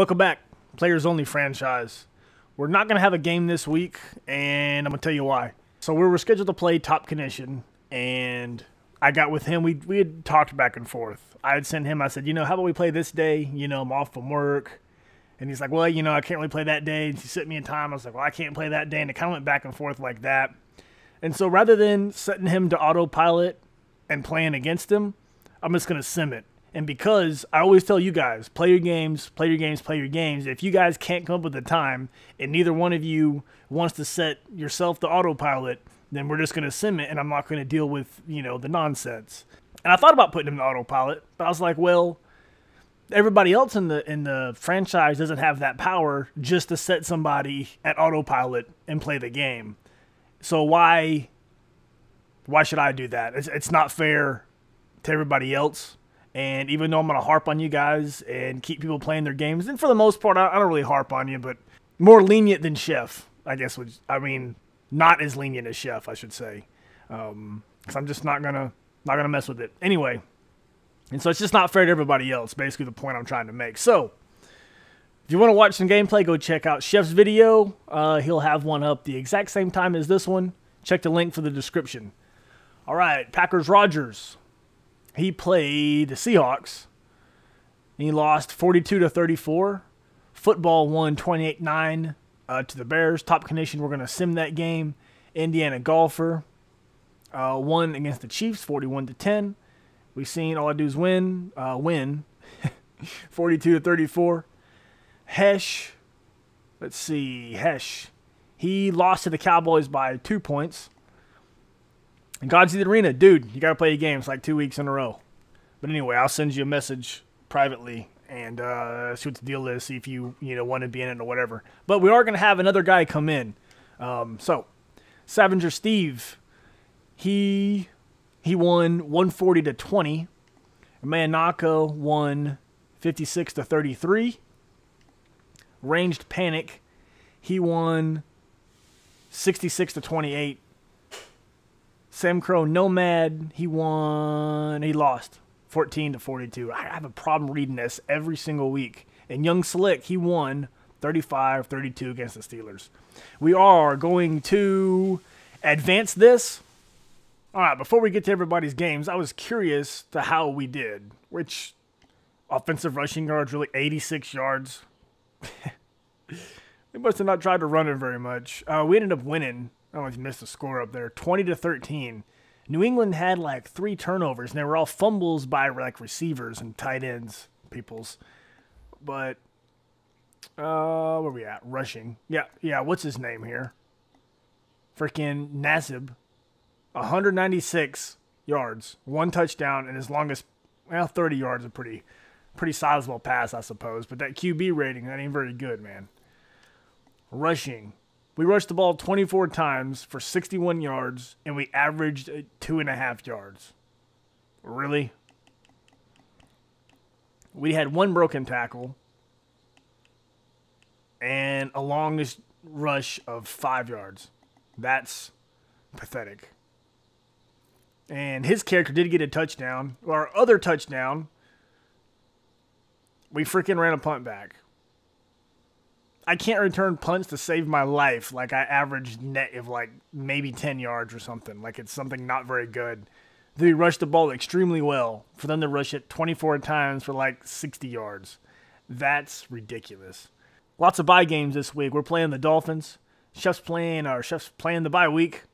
Welcome back, Players Only franchise. We're not going to have a game this week, and I'm going to tell you why. So we were scheduled to play Top Condition, and I got with him. We had talked back and forth. I had sent him, I said, how about we play this day? I'm off from work. And he's like, well, I can't really play that day. And he sent me a time. I was like, well, I can't play that day. And it kind of went back and forth like that. And so rather than setting him to autopilot and playing against him, I'm just going to sim it. And because I always tell you guys, play your games, play your games, play your games. If you guys can't come up with the time and neither one of you wants to set yourself to autopilot, then we're just going to sim it and I'm not going to deal with, the nonsense. And I thought about putting him to autopilot, but I was like, well, everybody else in the franchise doesn't have that power just to set somebody at autopilot and play the game. So why should I do that? It's not fair to everybody else. And even though I'm going to harp on you guys and keep people playing their games, and for the most part, I don't really harp on you, but more lenient than Chef, I guess. Not as lenient as Chef, I should say. Because I'm just not gonna mess with it. Anyway, and so it's just not fair to everybody else, basically the point I'm trying to make. So, if you want to watch some gameplay, go check out Chef's video. He'll have one up the exact same time as this one. Check the link for the description. All right, Packers-Rodgers. He played the Seahawks. He lost 42-34. Football won 28-9 to the Bears. Top Condition, we're going to sim that game. Indiana Golfer won against the Chiefs, 41-10. We've seen all I do is win. 42-34. Hesh. Let's see. Hesh. He lost to the Cowboys by 2 points. And God's the Arena. Dude, you got to play your games like 2 weeks in a row. But anyway, I'll send you a message privately and see what the deal is. See if you want to be in it or whatever. But we are going to have another guy come in. So, Scavenger Steve. He won 140-20. Manako won 56-33. Ranged Panic, he won 66-28. Sam Crow Nomad, he lost 14-42. I have a problem reading this every single week. And Young Slick, he won 35-32 against the Steelers. We are going to advance this. All right, before we get to everybody's games, I was curious to how we did. Which offensive rushing yards, really 86 yards. They must have not tried to run it very much. We ended up winning. I don't know if you missed the score up there. 20-13. New England had like 3 turnovers, and they were all fumbles by like receivers and tight ends, peoples. But where are we at? Rushing. Yeah. What's his name here? Freaking Nasib. 196 yards, 1 touchdown, and his longest, 30 yards, a pretty sizable pass, I suppose. But that QB rating, that ain't very good, man. Rushing. We rushed the ball 24 times for 61 yards, and we averaged 2.5 yards. Really? We had 1 broken tackle and a longest rush of 5 yards. That's pathetic. And his character did get a touchdown. Our other touchdown, we freaking ran a punt back. I can't return punts to save my life. Like, I averaged net of like maybe 10 yards or something. Like, it's something not very good. They rushed the ball extremely well for them to rush it 24 times for like 60 yards. That's ridiculous. Lots of bye games this week. We're playing the Dolphins. Chef's playing the bye week.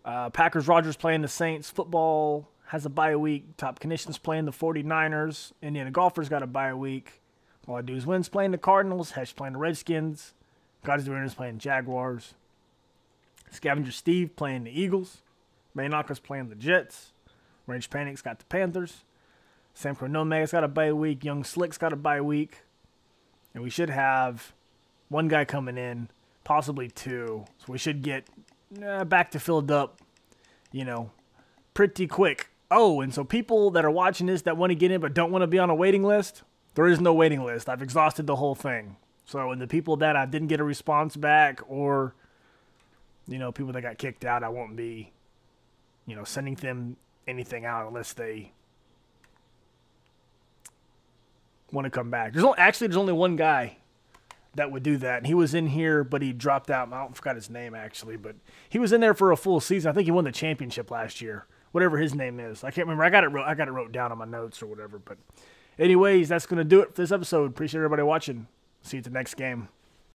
Packers-Rodgers playing the Saints. Football has a bye week. Top Conditions playing the 49ers. Indiana Golfer's got a bye week. All I do is win's playing the Cardinals. Hesh playing the Redskins. God's the Winners playing Jaguars. Scavenger Steve playing the Eagles. Manaka's playing the Jets. Range Panic's got the Panthers. Sam Cronomega's got a bye week. Young Slick's got a bye week. And we should have 1 guy coming in, possibly 2. So we should get back to filled up, pretty quick. Oh, and so people that are watching this that want to get in but don't want to be on a waiting list, there is no waiting list. I've exhausted the whole thing. So, and the people that I didn't get a response back or, people that got kicked out, I won't be, sending them anything out unless they want to come back. There's only one guy that would do that. And he was in here, but he dropped out. I forgot his name, actually. But he was in there for a full season. I think he won the championship last year. Whatever his name is. I can't remember. I got it wrote down on my notes or whatever. But anyways, that's going to do it for this episode. Appreciate everybody watching. See you at the next game.